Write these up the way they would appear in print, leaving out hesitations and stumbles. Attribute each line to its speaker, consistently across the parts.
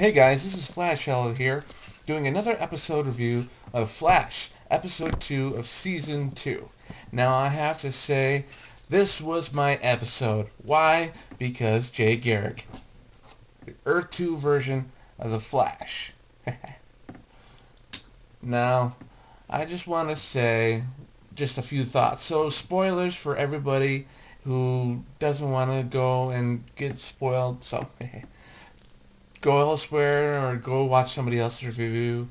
Speaker 1: Hey guys, this is Flash Hello here, doing another episode review of Flash, episode 2 of season 2. Now I have to say, this was my episode. Why? Because Jay Garrick, the Earth 2 version of the Flash. Now, I just want to say just a few thoughts. So, spoilers for everybody who doesn't want to go and get spoiled. So, go elsewhere or go watch somebody else's review.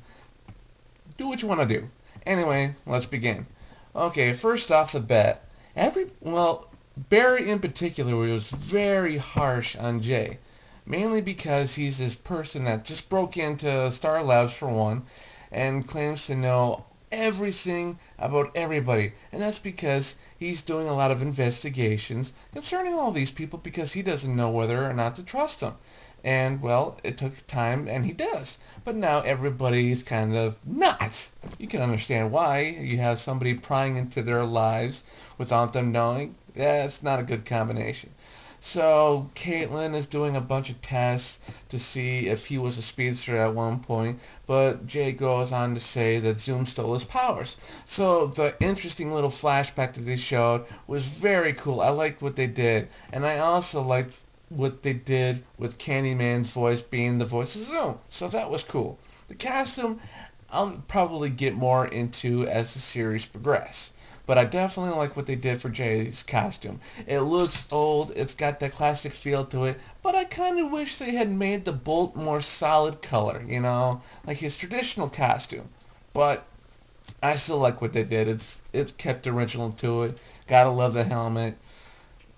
Speaker 1: Do what you want to do. Anyway, let's begin. Okay, first off the bat, Barry in particular was very harsh on Jay, mainly because he's this person that just broke into Star Labs for one, and claims to know everything about everybody, and that's because he's doing a lot of investigations concerning all these people because he doesn't know whether or not to trust them. And, well, it took time, and he does. But now everybody's kind of not. You can understand why. You have somebody prying into their lives without them knowing. Yeah, it's not a good combination. So Caitlin is doing a bunch of tests to see if he was a speedster at one point, but Jay goes on to say that Zoom stole his powers. So the interesting little flashback that they showed was very cool. I liked what they did, and I also liked what they did with Candyman's voice being the voice of Zoom. So that was cool. The costume I'll probably get more into as the series progresses. But I definitely like what they did for Jay's costume. It looks old, it's got that classic feel to it, but I kind of wish they had made the Bolt more solid color, like his traditional costume. But I still like what they did. It's kept original to it. Gotta love the helmet.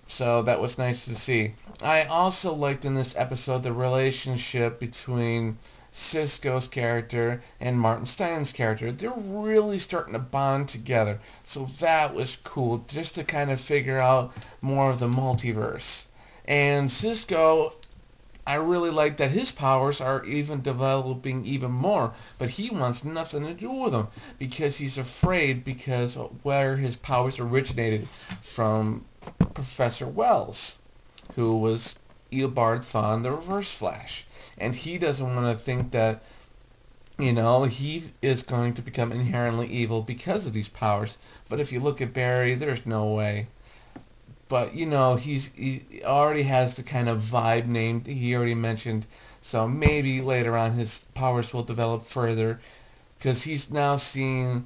Speaker 1: So that was nice to see. I also liked in this episode the relationship between Cisco's character and Martin Stein's character. They're really starting to bond together. So that was cool just to kind of figure out more of the multiverse. And Cisco, I really like that his powers are even developing even more, but he wants nothing to do with them because he's afraid because of where his powers originated from Professor Wells, who was Eobard Thawne, the Reverse Flash. And he doesn't want to think that, he is going to become inherently evil because of these powers. But if you look at Barry, there's no way. But, he already has the kind of vibe named, he already mentioned. So maybe later on his powers will develop further because he's now seeing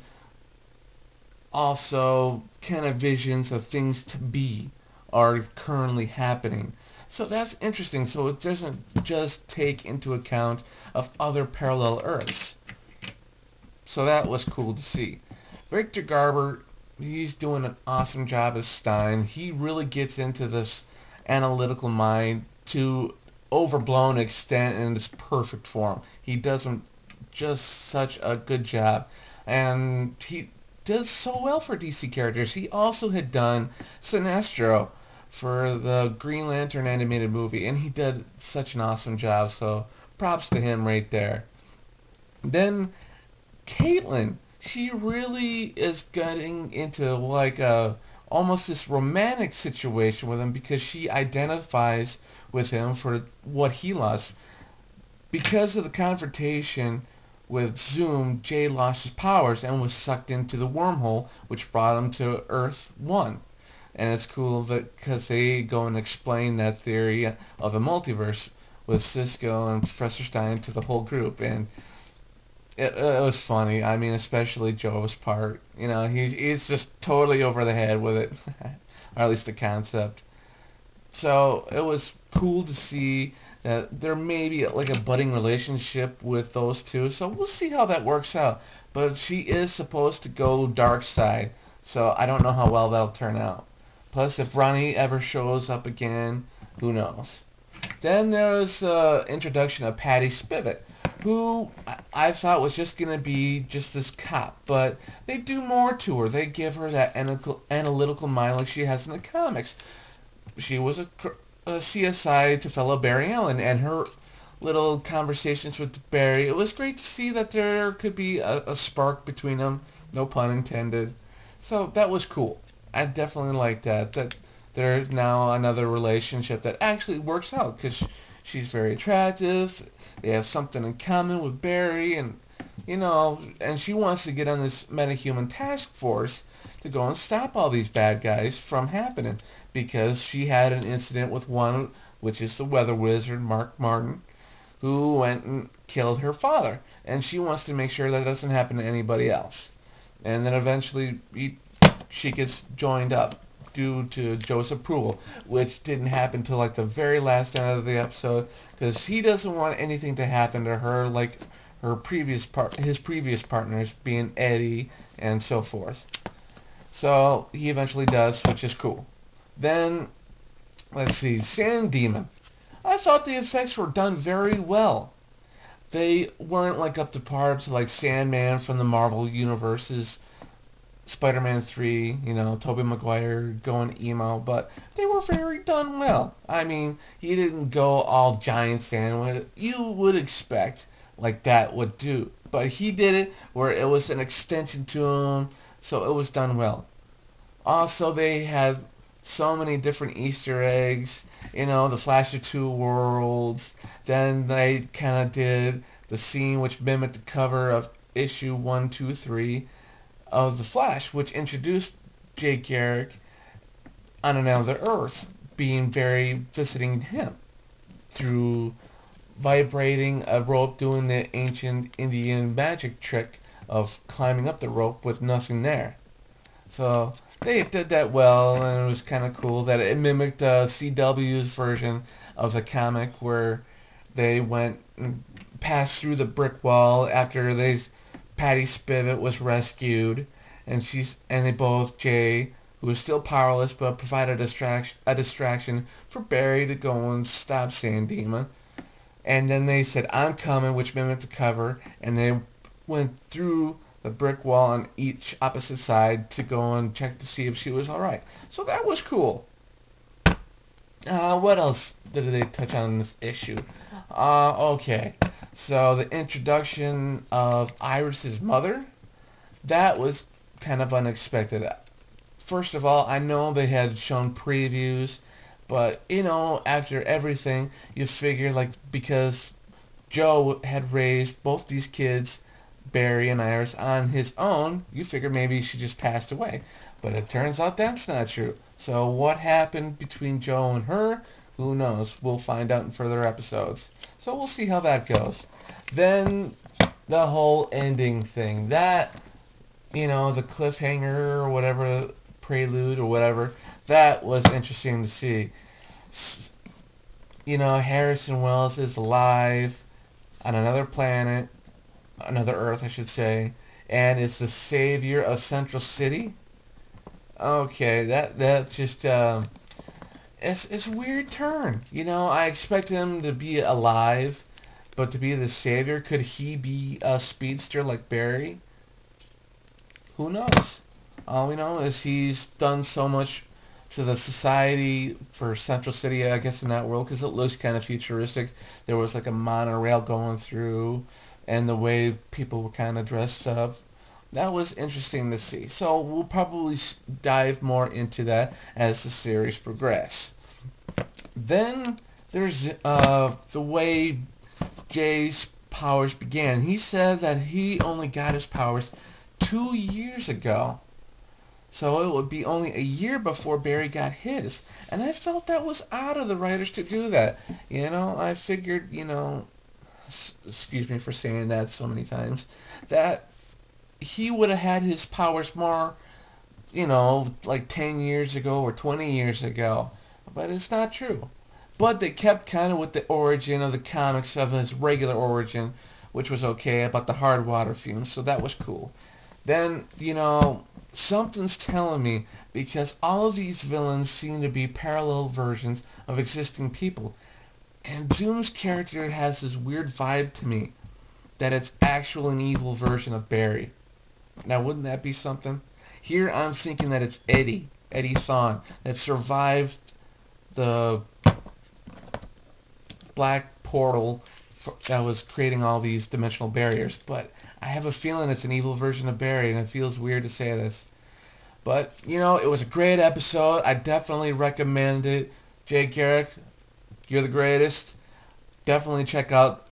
Speaker 1: also kind of visions of things to be are currently happening. So that's interesting. So it doesn't just take into account of other parallel Earths. So that was cool to see. Victor Garber, he's doing an awesome job as Stein. He really gets into this analytical mind to overblown extent in its perfect form. He does just such a good job. And he does so well for DC characters. He also had done Sinestro for the Green Lantern animated movie, and he did such an awesome job, so props to him right there. Then Caitlin, she really is getting into like a almost this romantic situation with him because she identifies with him for what he lost. Because of the confrontation with Zoom, Jay lost his powers and was sucked into the wormhole, which brought him to Earth 1. And it's cool that because they go and explain that theory of the multiverse with Cisco and Professor Stein to the whole group, and it was funny. I mean, especially Joe's part. He's just totally over the head with it, or at least the concept. So it was cool to see that there may be like a budding relationship with those two. So we'll see how that works out. But she is supposed to go dark side, so I don't know how well that'll turn out. Plus, if Ronnie ever shows up again, who knows? Then there was the introduction of Patty Spivot, who I thought was just going to be just this cop, but they do more to her. They give her that analytical mind like she has in the comics. She was a CSI to fellow Barry Allen, and her little conversations with Barry, it was great to see that there could be a spark between them, no pun intended. So that was cool. I definitely like that there's now another relationship that actually works out because She's very attractive. They have something in common with Barry, and and she wants to get on this metahuman task force to go and stop all these bad guys from happening because she had an incident with one, which is the weather wizard, Mark Martin, who went and killed her father. And she wants to make sure that doesn't happen to anybody else. And then eventually she gets joined up due to Joe's approval, which didn't happen till like the very last end of the episode because he doesn't want anything to happen to her like his previous partners being Eddie and so forth. So he eventually does, which is cool. Then, let's see, Sand Demon. I thought the effects were done very well. They weren't like up to par to like Sandman from the Marvel Universe's Spider-Man 3, Tobey Maguire going emo, but they were very done well. I mean, he didn't go all giant sand you would expect like that would do. But he did it where it was an extension to him, so it was done well. Also, they had so many different Easter eggs, the Flash of Two Worlds. Then they kind of did the scene which mimicked the cover of issue 123 of The Flash, which introduced Jay Garrick on another Earth, being Barry visiting him through vibrating a rope, doing the ancient Indian magic trick of climbing up the rope with nothing there. So they did that well, and it was kind of cool that it mimicked CW's version of the comic where they went and passed through the brick wall after Patty Spivot was rescued, and they both, Jay, who was still powerless but provided a distraction for Barry to go and stop Sand Demon. And then they said, "I'm coming," which mimicked the cover, and they went through the brick wall on each opposite side to go and check to see if she was alright. So that was cool. What else did they touch on in this issue? Okay. So the introduction of Iris's mother, that was kind of unexpected. First of all, I know they had shown previews, but after everything, you figure like because Joe had raised both these kids, Barry and Iris, on his own, you figure maybe she just passed away. But it turns out that's not true. So what happened between Joe and her? Who knows? We'll find out in further episodes. So we'll see how that goes. Then the whole ending thing. That, the cliffhanger or whatever, prelude or whatever, that was interesting to see. Harrison Wells is alive on another planet, another Earth, I should say, and is the savior of Central City. Okay, that just it's a weird turn. I expect him to be alive, but to be the savior, could he be a speedster like Barry? Who knows? All we know is he's done so much to the society for Central City, I guess, in that world, because it looks kind of futuristic. There was like a monorail going through, and the way people were kind of dressed up. That was interesting to see. So we'll probably dive more into that as the series progresses. Then there's the way Jay's powers began. He said that he only got his powers 2 years ago. So it would be only a year before Barry got his. And I felt that was out of the writers to do that. I figured, excuse me for saying that so many times, that he would have had his powers more, like 10 years ago or 20 years ago. But it's not true. But they kept kind of with the origin of the comics of his regular origin, which was okay, about the hard water fumes, so that was cool. Then, something's telling me, because all of these villains seem to be parallel versions of existing people. And Zoom's character has this weird vibe to me, that it's actual an evil version of Barry. Now, wouldn't that be something? Here I'm thinking that it's Eddie Thawne, that survived the black portal that was creating all these dimensional barriers. But I have a feeling it's an evil version of Barry, and it feels weird to say this. But, it was a great episode. I definitely recommend it. Jay Garrick, you're the greatest. definitely check out